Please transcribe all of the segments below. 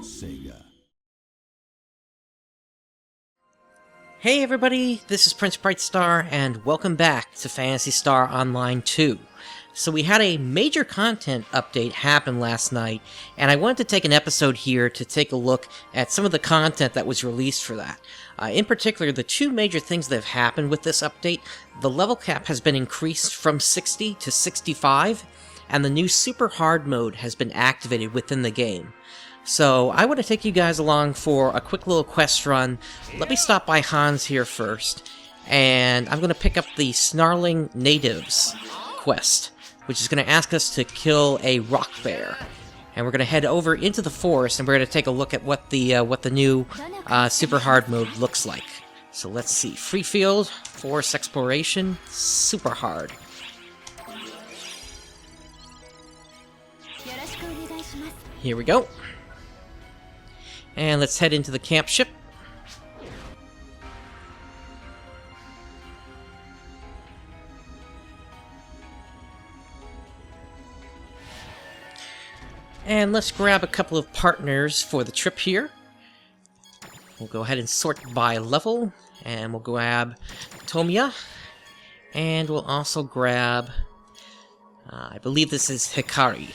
SEGA. Hey everybody, this is Prince Brightstar, and welcome back to Phantasy Star Online 2. So we had a major content update happen last night, and I wanted to take an episode here to take a look at some of the content that was released for that. In particular, the two major things that have happened with this update: the level cap has been increased from 60 to 65, and the new super hard mode has been activated within the game. So I want to take you guys along for a quick little quest run. Let me stop by Hans here first, and I'm going to pick up the Snarling Natives quest, which is going to ask us to kill a Rockbear. And we're going to head over into the forest, and we're going to take a look at what the new super hard mode looks like. So let's see. Free field, forest exploration, super hard. Here we go. And let's head into the camp ship. And let's grab a couple of partners for the trip here. We'll go ahead and sort by level, and we'll grab Tomiya. And we'll also grab, I believe this is Hikari.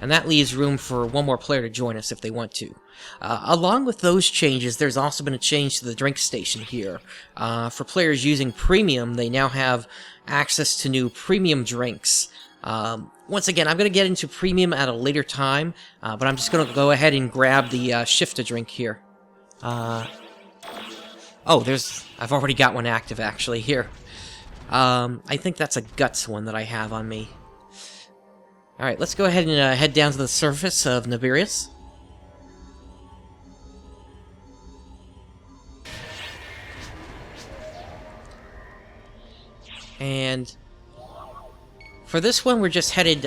And that leaves room for one more player to join us if they want to. Along with those changes, there's also been a change to the drink station here. For players using Premium, they now have access to new Premium drinks. Once again, I'm going to get into Premium at a later time, but I'm just going to go ahead and grab the Shift a drink here. Oh, I've already got one active, actually, here. I think that's a Guts one that I have on me. Alright, let's go ahead and head down to the surface of Nibirius. And for this one, we're just headed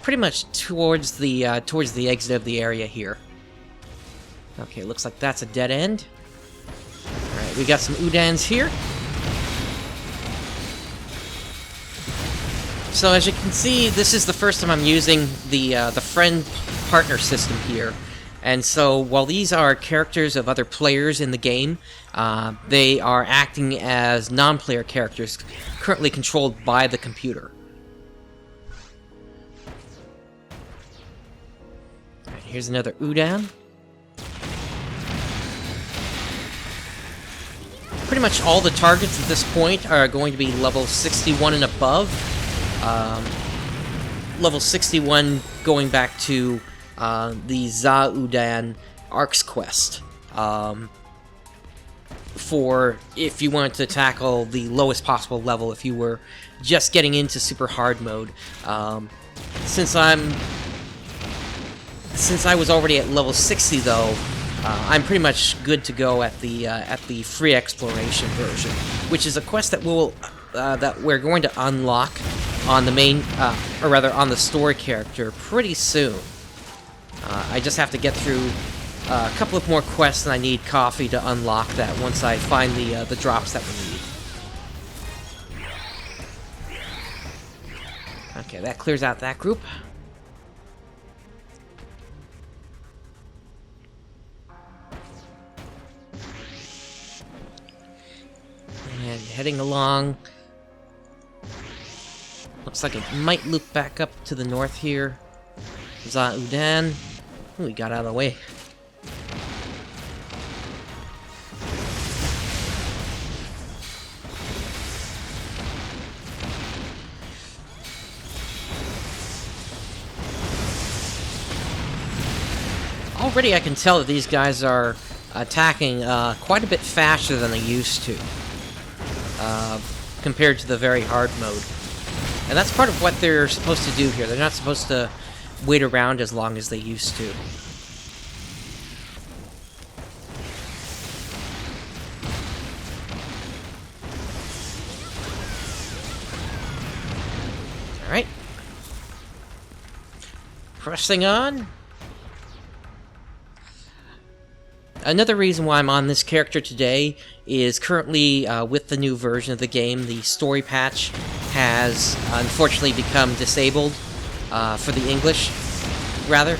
pretty much towards the exit of the area here. Okay, looks like that's a dead end. Alright, we got some Udans here. So as you can see, this is the first time I'm using the friend-partner system here. And so while these are characters of other players in the game, they are acting as non-player characters currently controlled by the computer. Alright, here's another Udan. Pretty much all the targets at this point are going to be level 61 and above. Level 61 going back to the Za-Udan Arcs quest. For if you wanted to tackle the lowest possible level, if you were just getting into super hard mode. Since I was already at level 60 though, I'm pretty much good to go at the free exploration version, which is a quest that we're going to unlock on the main, or rather on the story character pretty soon. I just have to get through a couple of more quests, and I need coffee to unlock that once I find the drops that we need. Okay, that clears out that group. And heading along. Looks like it might loop back up to the north here. Za-Udan. We got out of the way. Already I can tell that these guys are attacking quite a bit faster than they used to. Compared to the very hard mode. And that's part of what they're supposed to do here. They're not supposed to wait around as long as they used to. Alright. Pressing on. Another reason why I'm on this character today is currently, with the new version of the game, the story patch has unfortunately become disabled for the English. rather.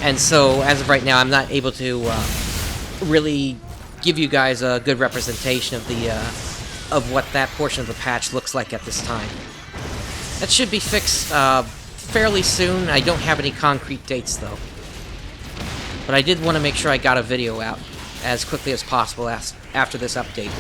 And so, as of right now, I'm not able to really give you guys a good representation of the of what that portion of the patch looks like at this time. That should be fixed fairly soon. I don't have any concrete dates, though. But I did want to make sure I got a video out as quickly as possible after this update.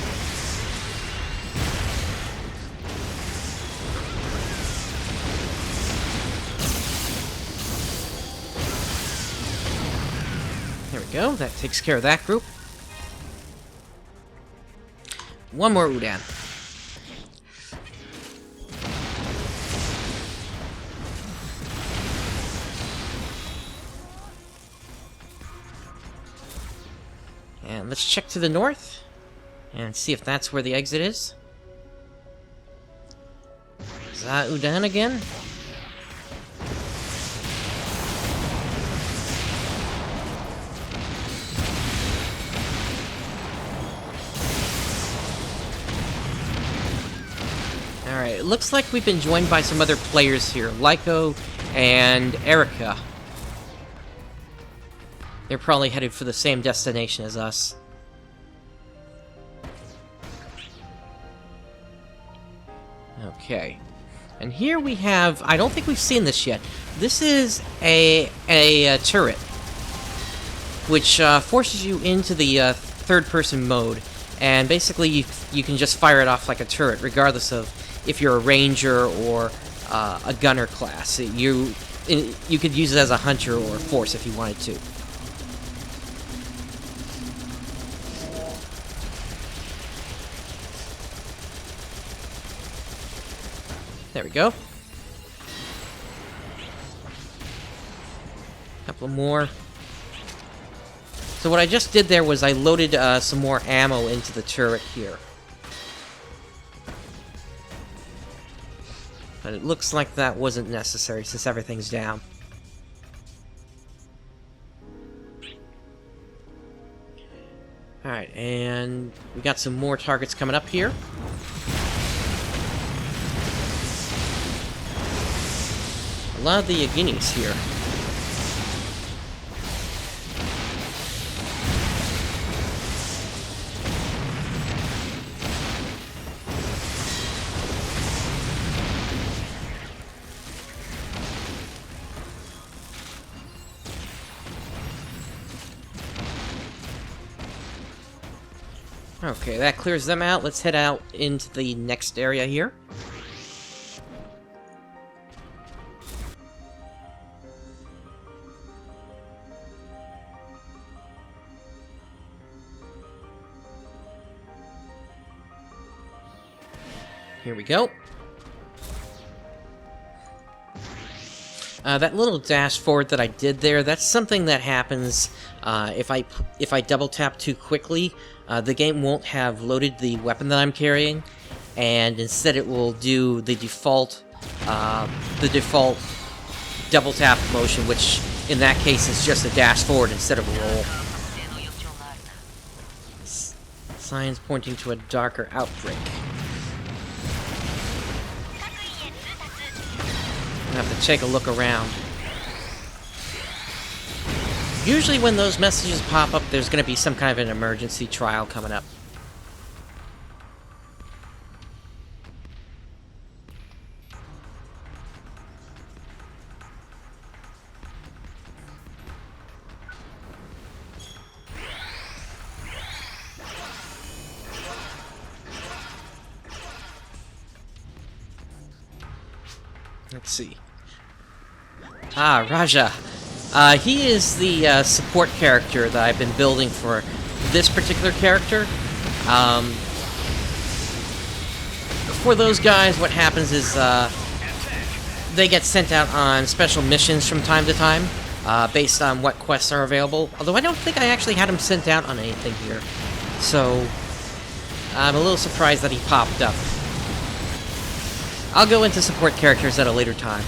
There we go. That takes care of that group. One more Udan. And let's check to the north and see if that's where the exit is. Is that Udan again? Alright, it looks like we've been joined by some other players here, Lyko and Erica. They're probably headed for the same destination as us. Okay. And here we have... I don't think we've seen this yet. This is a turret, which forces you into the third-person mode. And basically, you can just fire it off like a turret, regardless of if you're a ranger or a gunner class. You could use it as a hunter or force if you wanted to. There we go. Couple more. So what I just did there was I loaded some more ammo into the turret here. But it looks like that wasn't necessary since everything's down. Alright, and we got some more targets coming up here. A lot of the Yaginis here. Okay, that clears them out. Let's head out into the next area here. Here we go. That little dash forward that I did there, that's something that happens if I double tap too quickly. The game won't have loaded the weapon that I'm carrying, and instead it will do the default double tap motion, which in that case is just a dash forward instead of a roll. Signs pointing to a darker outbreak. I have to take a look around. Usually when those messages pop up, there's going to be some kind of an emergency trial coming up. Let's see. Ah, Raja. He is the support character that I've been building for this particular character. For those guys, what happens is they get sent out on special missions from time to time, based on what quests are available. Although I don't think I actually had him sent out on anything here. So, I'm a little surprised that he popped up. I'll go into support characters at a later time.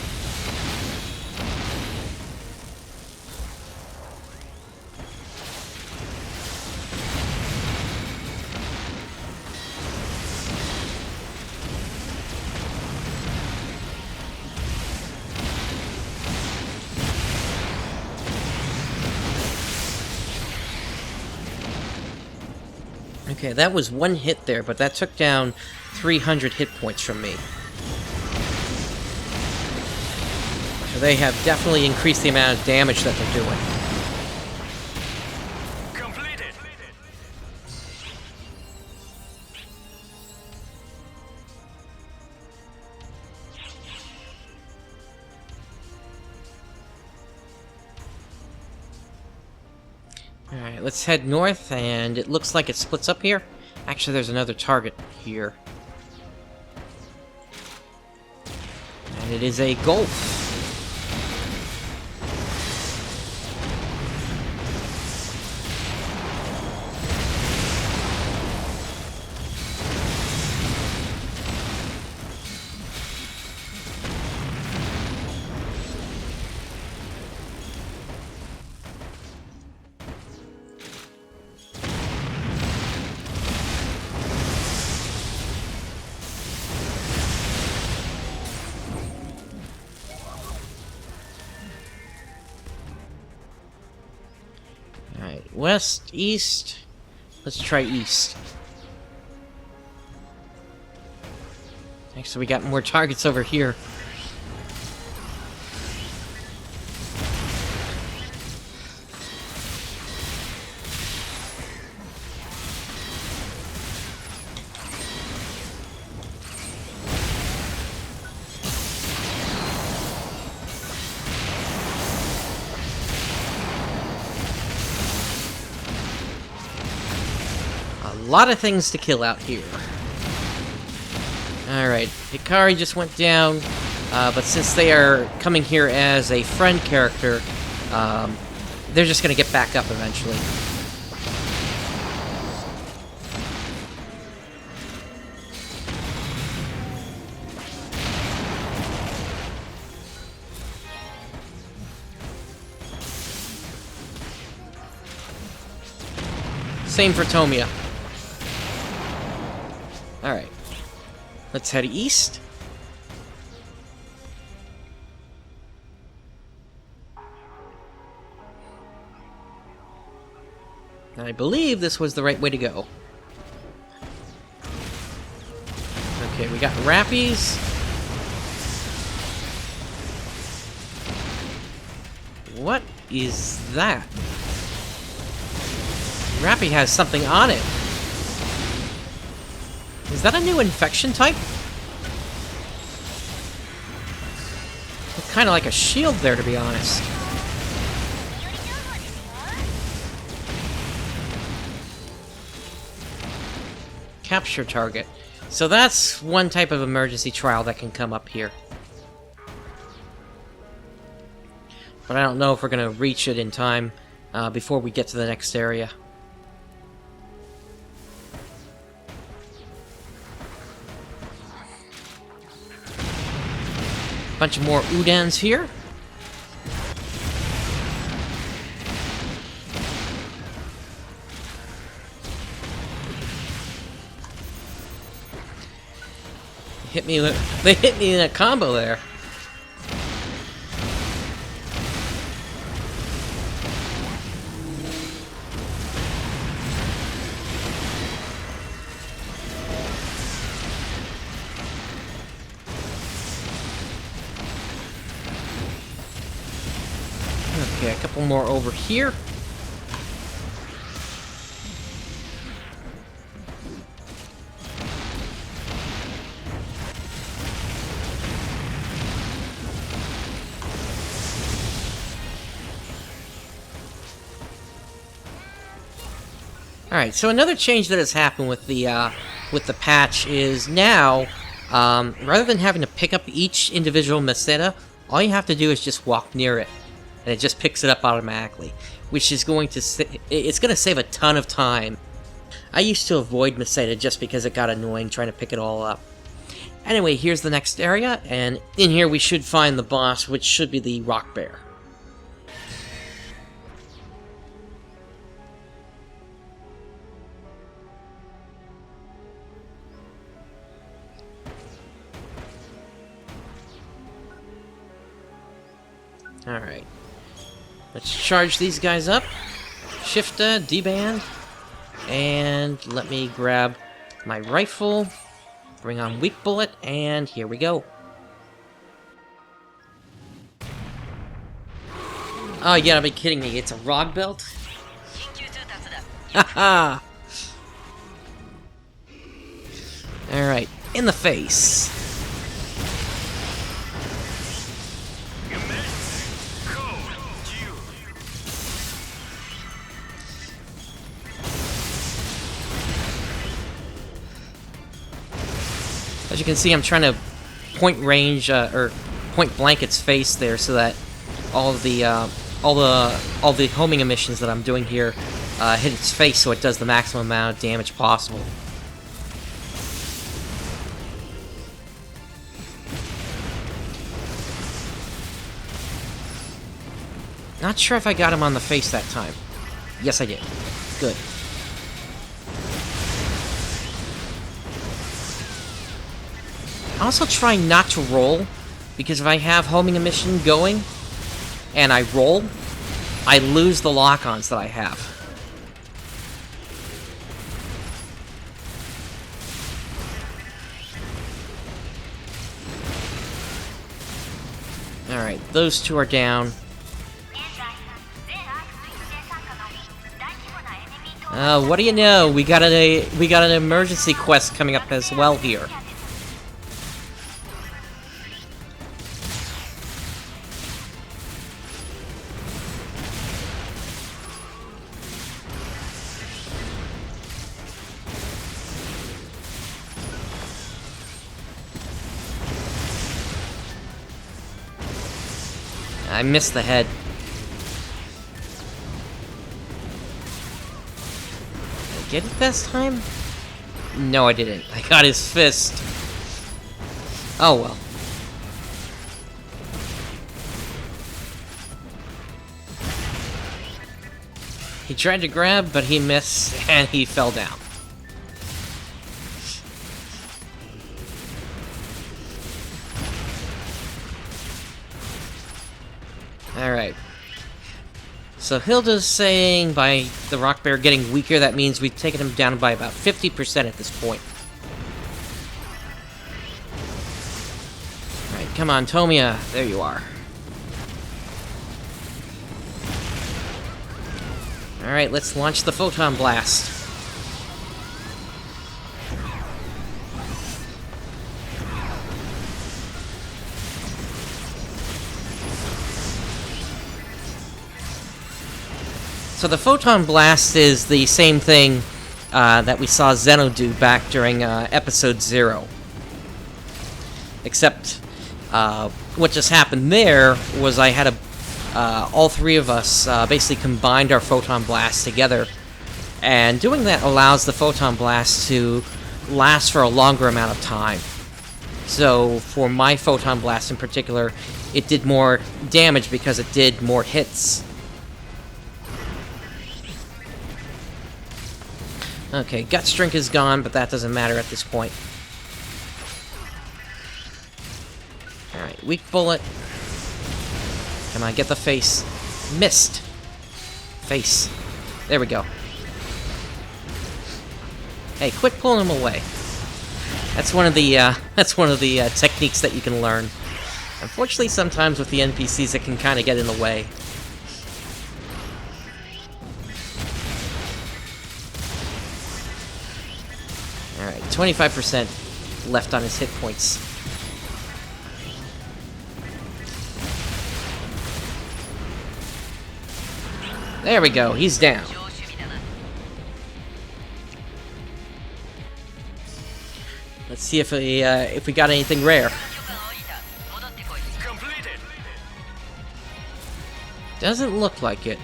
Okay, that was one hit there, but that took down 300 hit points from me. So they have definitely increased the amount of damage that they're doing. Completed. Alright, let's head north, and it looks like it splits up here. Actually, there's another target here. And it is a Gulf. Alright, west, east. Let's try east. Actually, we got more targets over here. A lot of things to kill out here. Alright, Hikari just went down, but since they are coming here as a friend character, they're just gonna get back up eventually. Same for Tomia. Alright. Let's head east. And I believe this was the right way to go. Okay, we got Rappies. What is that? Rappy has something on it. Is that a new infection type? It's kind of like a shield there, to be honest. Capture target. So that's one type of emergency trial that can come up here. But I don't know if we're going to reach it in time before we get to the next area. Bunch of more Udans here. They hit me in a combo there. Okay, a couple more over here. Alright, so another change that has happened with the patch is now, rather than having to pick up each individual meseta, all you have to do is just walk near it. And it just picks it up automatically, which is going to it's going to save a ton of time. I used to avoid meseta just because it got annoying trying to pick it all up. Anyway, here's the next area, and in here we should find the boss, which should be the Rockbear. Alright. Let's charge these guys up. Shifta, D-band. And let me grab my rifle, bring on weak bullet, and here we go. Oh, you gotta be kidding me, it's a rod belt? Haha! Alright, in the face. As you can see, I'm trying to point range, or point blank its face there, so that all the homing emissions that I'm doing here hit its face, so it does the maximum amount of damage possible. Not sure if I got him on the face that time. Yes, I did. Good. I also try not to roll, because if I have homing emission going, and I roll, I lose the lock-ons that I have. Alright, those two are down. What do you know? We got an emergency quest coming up as well here. I missed the head. Did I get it this time? No, I didn't. I got his fist. Oh well. He tried to grab, but he missed, and he fell down. Alright. So Hilda's saying by the Rockbear getting weaker, that means we've taken him down by about 50% at this point. Alright, come on, Tomia. There you are. Alright, let's launch the Photon Blast. So the Photon Blast is the same thing that we saw Zeno do back during Episode 0. Except, what just happened there was I had all three of us basically combined our Photon Blast together. And doing that allows the Photon Blast to last for a longer amount of time. So, for my Photon Blast in particular, it did more damage because it did more hits. Okay, Gut Strength is gone, but that doesn't matter at this point. Alright, weak bullet. Come on, get the face. Missed. Face. There we go. Hey, quit pulling him away. That's one of the techniques that you can learn. Unfortunately, sometimes with the NPCs, it can kind of get in the way. Alright, 25% left on his hit points. There we go, he's down. Let's see if we got anything rare. Doesn't look like it.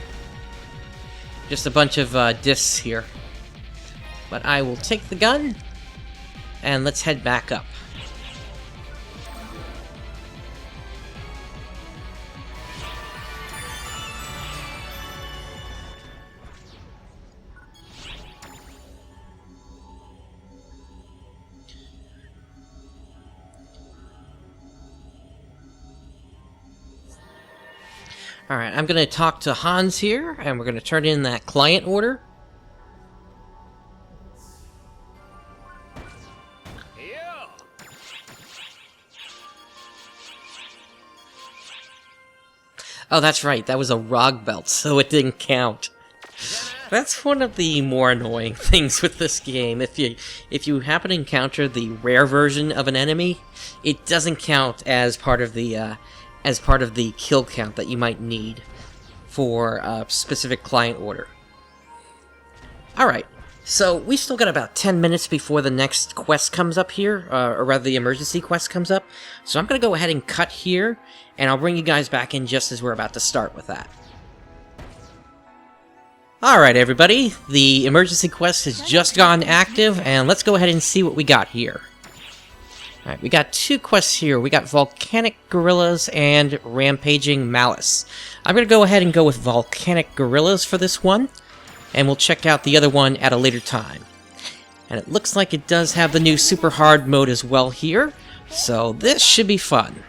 Just a bunch of discs here. But I will take the gun, and let's head back up. Alright, I'm going to talk to Hans here, and we're going to turn in that client order. Oh, that's right, that was a Rog Belt, so it didn't count. That's one of the more annoying things with this game. If you happen to encounter the rare version of an enemy, it doesn't count as part of the kill count that you might need for a specific client order. Alright, so we still got about 10 minutes before the next quest comes up here, or rather the emergency quest comes up. So I'm going to go ahead and cut here, and I'll bring you guys back in just as we're about to start with that. Alright everybody, the emergency quest has just gone active, and let's go ahead and see what we got here. Alright, we got two quests here. We got Volcanic Gorillas and Rampaging Malice. I'm going to go ahead and go with Volcanic Gorillas for this one, and we'll check out the other one at a later time. And it looks like it does have the new Super Hard mode as well here, so this should be fun.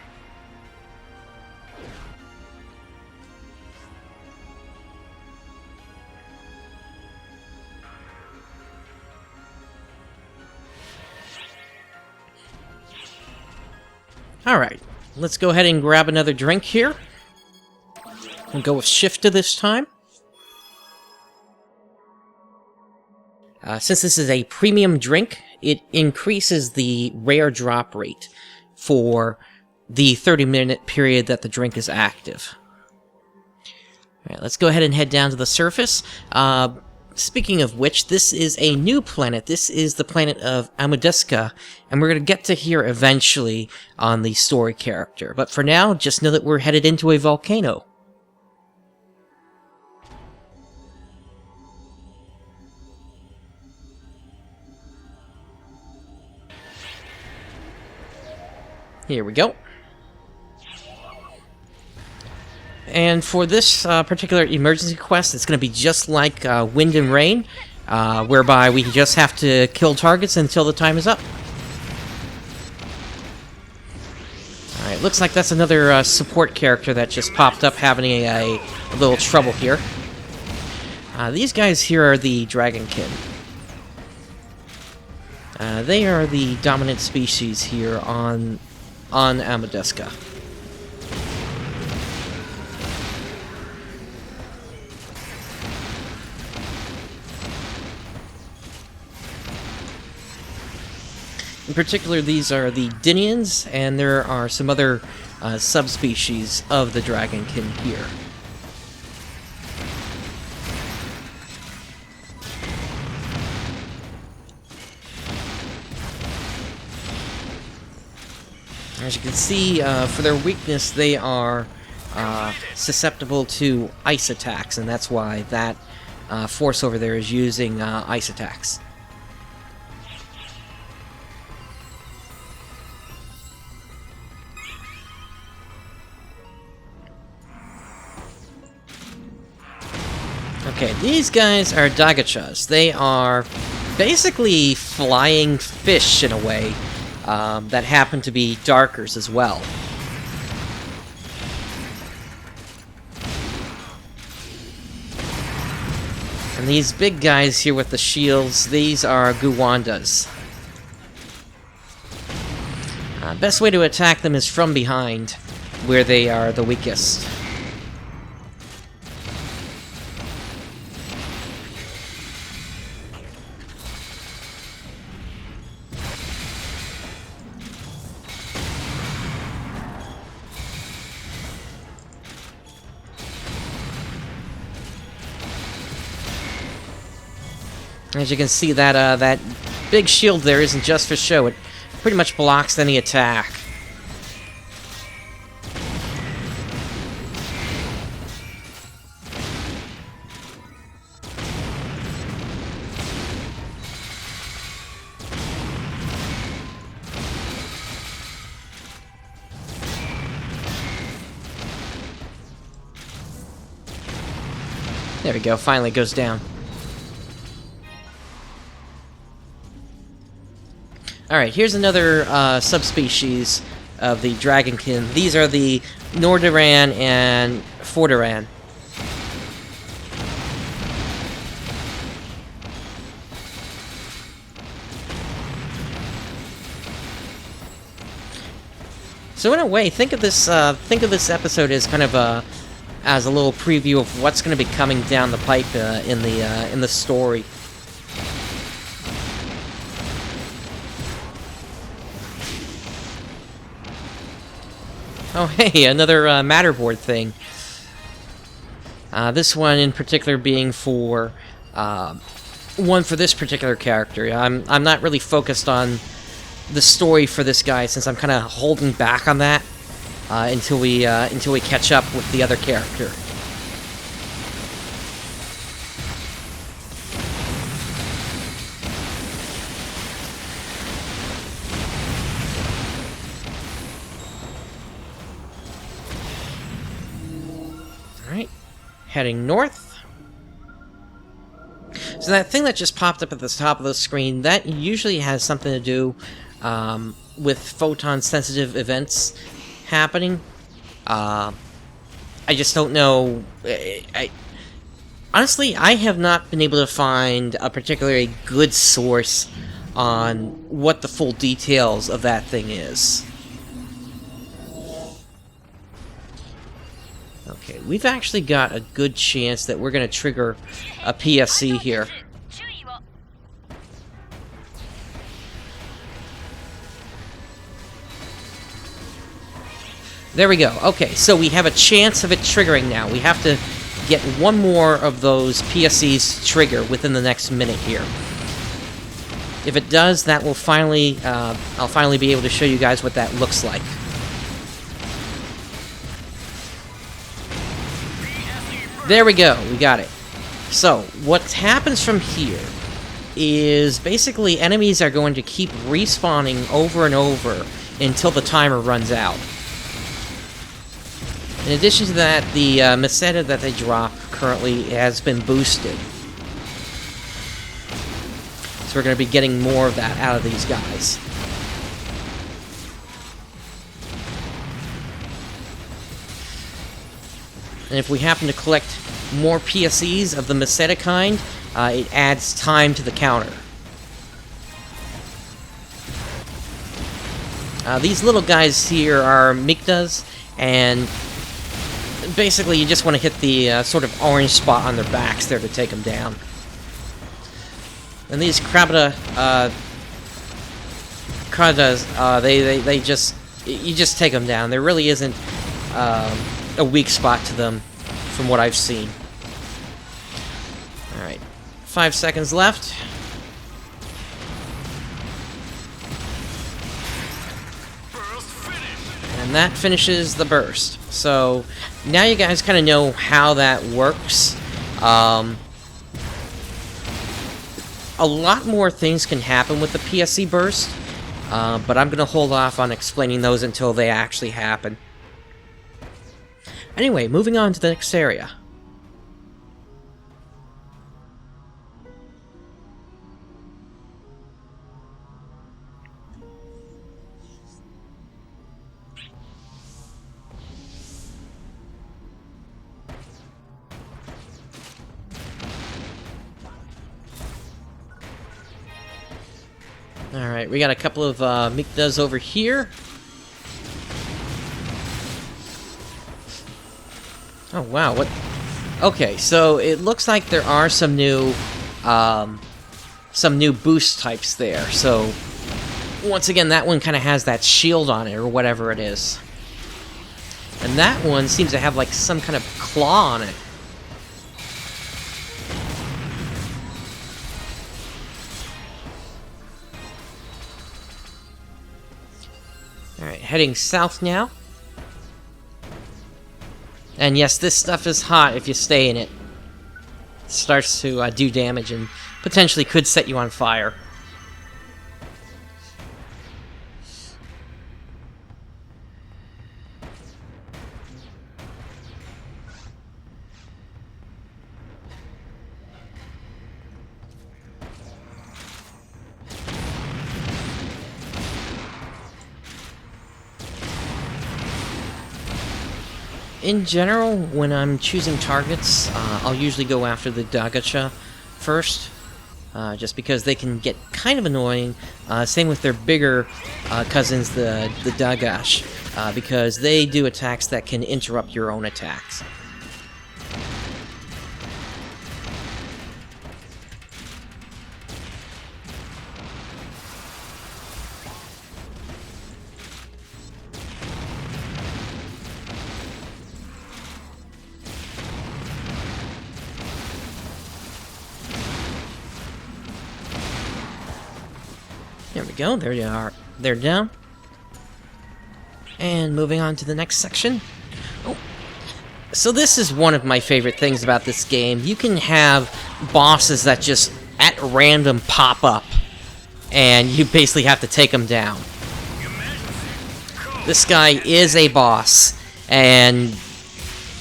Alright, let's go ahead and grab another drink here. We'll go with Shifta this time. Since this is a premium drink, it increases the rare drop rate for the 30-minute period that the drink is active. Alright, let's go ahead and head down to the surface. Speaking of which, this is a new planet. This is the planet of Amudeska, and we're going to get to here eventually on the story character. But for now, just know that we're headed into a volcano. Here we go. And for this particular emergency quest, it's going to be just like Wind and Rain, whereby we just have to kill targets until the time is up. Alright, looks like that's another support character that just popped up having a little trouble here. These guys here are the Dragonkin. They are the dominant species here on Amudeska. In particular, these are the Dinians, and there are some other subspecies of the Dragonkin here. As you can see, for their weakness, they are susceptible to ice attacks, and that's why that force over there is using ice attacks. Okay, these guys are Dagachas. They are basically flying fish in a way that happen to be Darkers as well. And these big guys here with the shields, these are Guwandas. Best way to attack them is from behind, where they are the weakest. As you can see, that big shield there isn't just for show. It pretty much blocks any attack. There we go, finally it goes down. Alright, here's another subspecies of the Dragonkin. These are the Nordoran and Fordoran. So in a way, think of this episode as kind of as a little preview of what's going to be coming down the pipe in the story. Oh, hey, another Matterboard thing. This one in particular being for one for this particular character. I'm not really focused on the story for this guy since I'm kind of holding back on that until we catch up with the other character. Alright, heading north. So that thing that just popped up at the top of the screen, that usually has something to do with photon-sensitive events happening. I just don't know. Honestly, I have not been able to find a particularly good source on what the full details of that thing is. Okay, we've actually got a good chance that we're going to trigger a PSC here. There we go. Okay, so we have a chance of it triggering now. We have to get one more of those PSCs trigger within the next minute here. If it does, that will finally, I'll finally be able to show you guys what that looks like. There we go, we got it. So, what happens from here is basically enemies are going to keep respawning over and over until the timer runs out. In addition to that, the meseta that they drop currently has been boosted. So we're going to be getting more of that out of these guys. And if we happen to collect more PSEs of the meseta kind, it adds time to the counter. These little guys here are Miktas, and basically you just want to hit the sort of orange spot on their backs there to take them down. And these Kratas, they just, you just take them down. There really isn't a weak spot to them, from what I've seen. Alright, 5 seconds left. And that finishes the burst. So, now you guys kind of know how that works. A lot more things can happen with the PSC burst, but I'm going to hold off on explaining those until they actually happen. Anyway, moving on to the next area. Alright, we got a couple of Miktas over here. Oh, wow, what? Okay, so it looks like there are some new boost types there. So, once again, that one kind of has that shield on it, or whatever it is. And that one seems to have, like, some kind of claw on it. Alright, heading south now. And yes, this stuff is hot if you stay in it. It starts to do damage and potentially could set you on fire. In general, when I'm choosing targets, I'll usually go after the Dagacha first, just because they can get kind of annoying. Same with their bigger cousins, the Dagash, because they do attacks that can interrupt your own attacks. we go. There they are. They're down. And moving on to the next section. Oh. So this is one of my favorite things about this game. You can have bosses that just at random pop up, and you basically have to take them down. This guy is a boss, and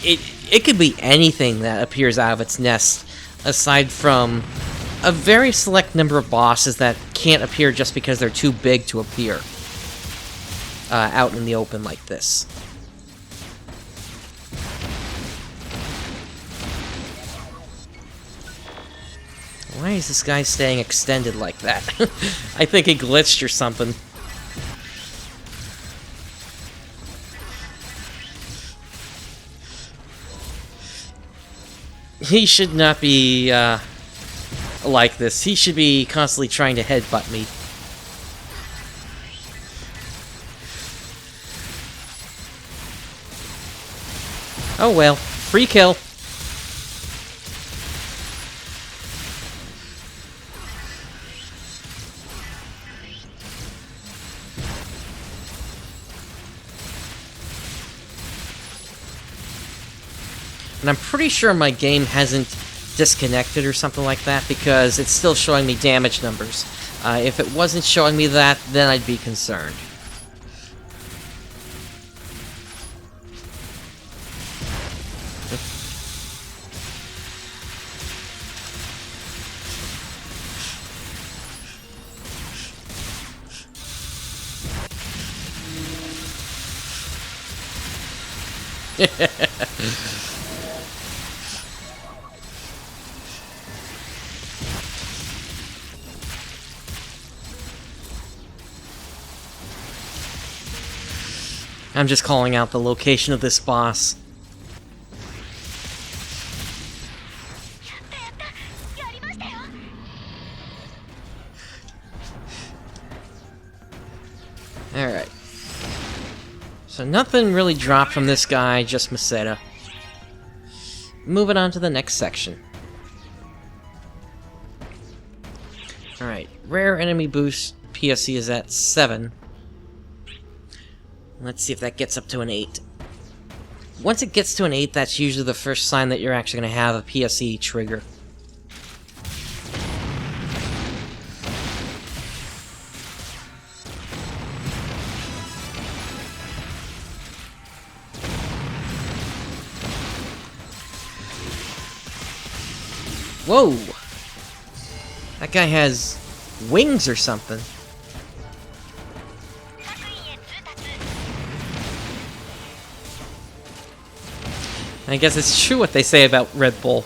it could be anything that appears out of its nest, aside from a very select number of bosses that can't appear just because they're too big to appear out in the open like this. Why is this guy staying extended like that? I think he glitched or something. He should not be like this. He should be constantly trying to headbutt me. Oh well, free kill. And I'm pretty sure my game hasn't disconnected or something like that, because it's still showing me damage numbers. If it wasn't showing me that, then I'd be concerned. I'm just calling out the location of this boss. Alright. So nothing really dropped from this guy, just Maseta. Moving on to the next section. Alright, rare enemy boost PSE is at 7. Let's see if that gets up to an 8. Once it gets to an 8, that's usually the first sign that you're actually going to have a PSE trigger. Whoa! That guy has wings or something. I guess it's true what they say about Red Bull.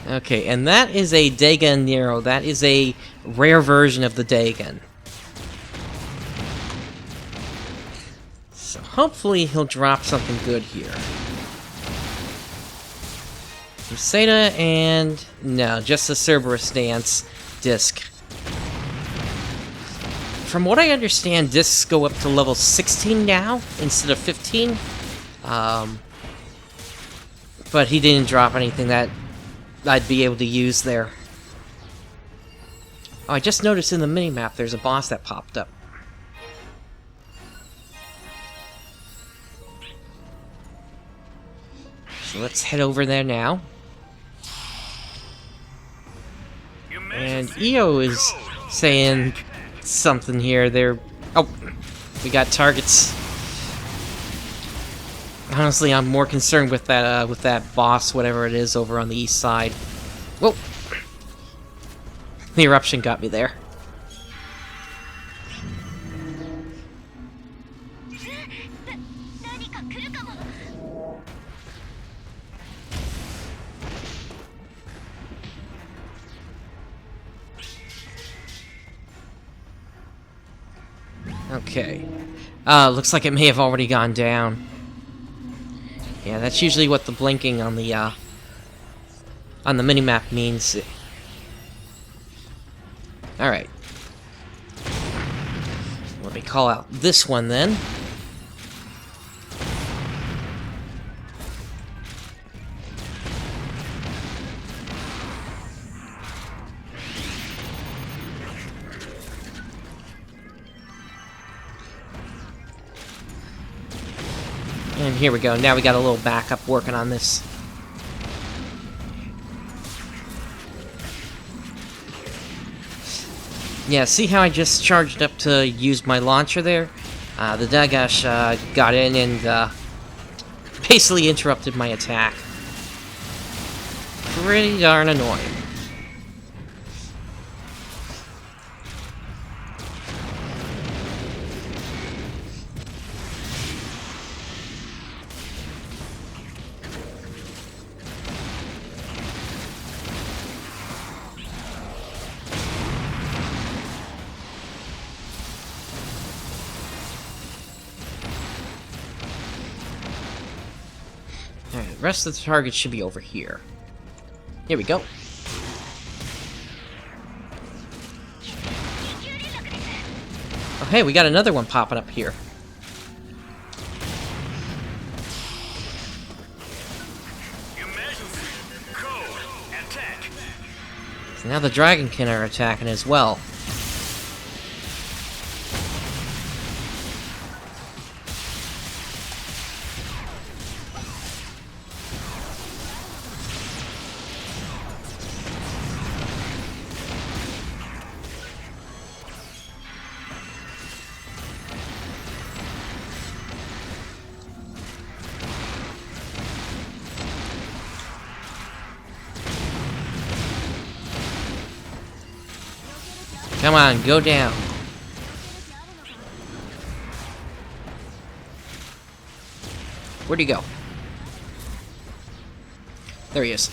Okay, and that is a Dagon Nero. That is a rare version of the Dagon. So hopefully he'll drop something good here. Maseta and... no, just the Cerberus Dance disc. From what I understand, discs go up to level 16 now, instead of 15. But he didn't drop anything that I'd be able to use there. Oh, I just noticed in the minimap there's a boss that popped up. So let's head over there now. And EO is saying something here. They're... oh, we got targets. Honestly, I'm more concerned with that boss, whatever it is, over on the east side. Whoa! The eruption got me there. Okay. Looks like it may have already gone down. Yeah, that's usually what the blinking on the minimap means. Alright. call out this one then. And here we go. Now we got a little backup working on this. Yeah, see how I just charged up to use my launcher there? The Dagash got in and basically interrupted my attack. Pretty darn annoying. Alright, the rest of the target should be over here. Here we go. Oh, hey, we got another one popping up here. So now the Dragonkin are attacking as well. Come on, go down. Where'd he go? There he is.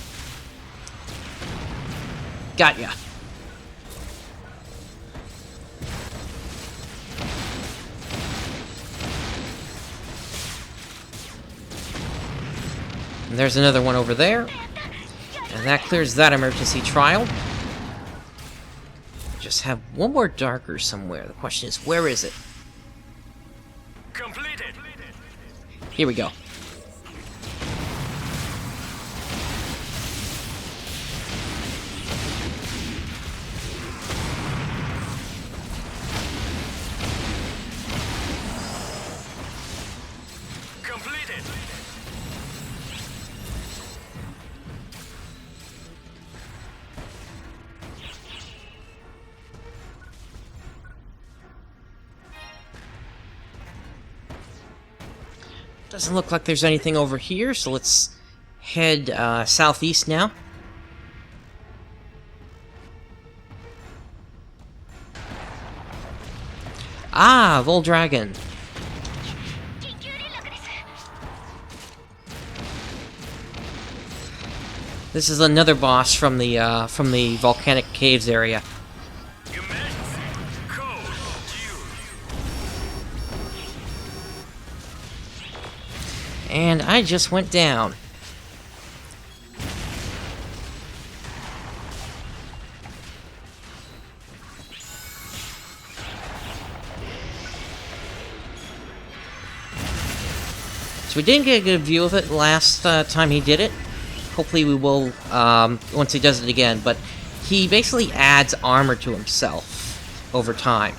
Got ya. And there's another one over there. And that clears that emergency trial. Just have one more darker somewhere. The question is, where is it? Completed. Here we go. Completed. Doesn't look like there's anything over here, so let's head southeast now. Ah, Voldragon. This is another boss from the Volcanic Caves area. And I just went down. So we didn't get a good view of it last time he did it. Hopefully we will once he does it again. But he basically adds armor to himself over time.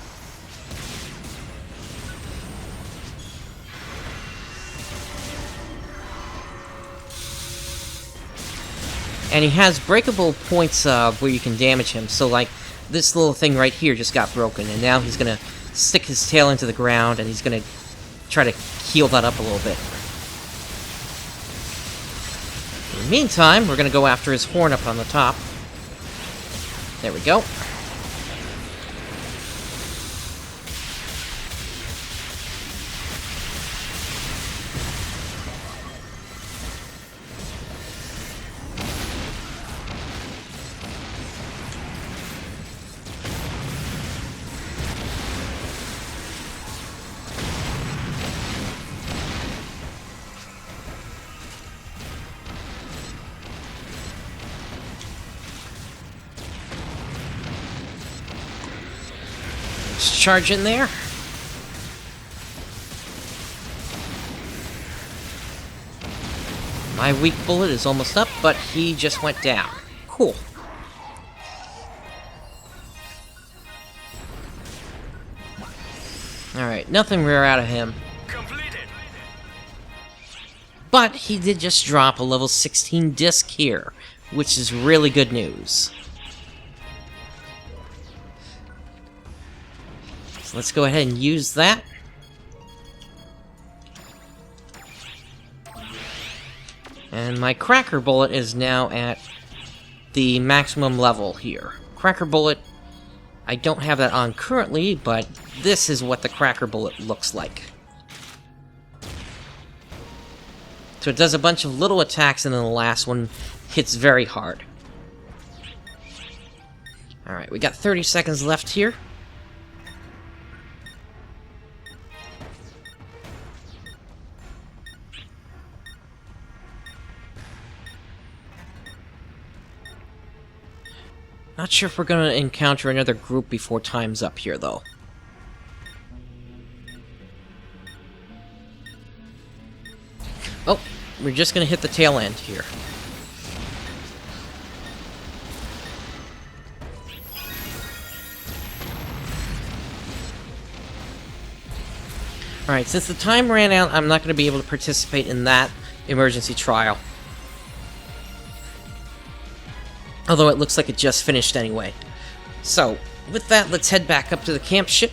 And he has breakable points where you can damage him. So, like, this little thing right here just got broken. And now he's going to stick his tail into the ground. And he's going to try to heal that up a little bit. In the meantime, we're going to go after his horn up on the top. There we go. Charge in there. My weak bullet is almost up, but he just went down. Cool. Alright, nothing rare out of him. Completed. But he did just drop a level 16 disc here, which is really good news. So let's go ahead and use that. And my Cracker Bullet is now at the maximum level here. Cracker Bullet, I don't have that on currently, but this is what the Cracker Bullet looks like. So it does a bunch of little attacks, and then the last one hits very hard. Alright, we got 30 seconds left here. Not sure if we're going to encounter another group before time's up here, though. Oh, we're just going to hit the tail end here. Alright, since the time ran out, I'm not going to be able to participate in that emergency trial. Although it looks like it just finished anyway. So, with that, let's head back up to the camp ship.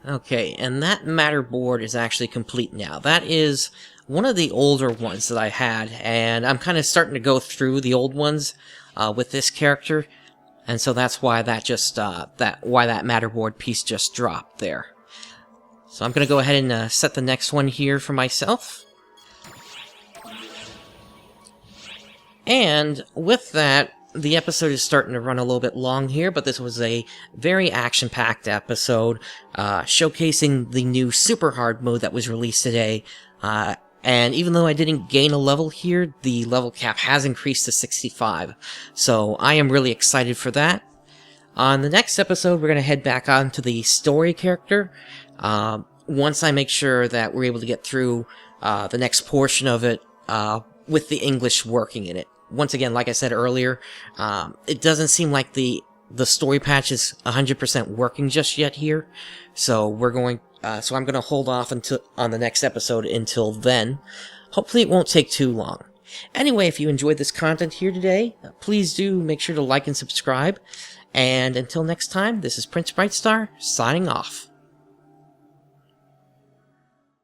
Okay, and that matter board is actually complete now. That is one of the older ones that I had, and I'm kind of starting to go through the old ones with this character, and so that's why that just why that matter board piece just dropped there. So I'm going to go ahead and set the next one here for myself. And with that, the episode is starting to run a little bit long here, but this was a very action-packed episode, showcasing the new Super Hard mode that was released today. And even though I didn't gain a level here, the level cap has increased to 65. So I am really excited for that. On the next episode, we're going to head back on to the story character. Once I make sure that we're able to get through the next portion of it with the English working in it. Once again, like I said earlier, it doesn't seem like the story patch is 100% working just yet here. So we're going. So I'm going to hold off until on the next episode until then. Hopefully, it won't take too long. Anyway, if you enjoyed this content here today, please do make sure to like and subscribe. And until next time, this is Prince Brightstar, signing off.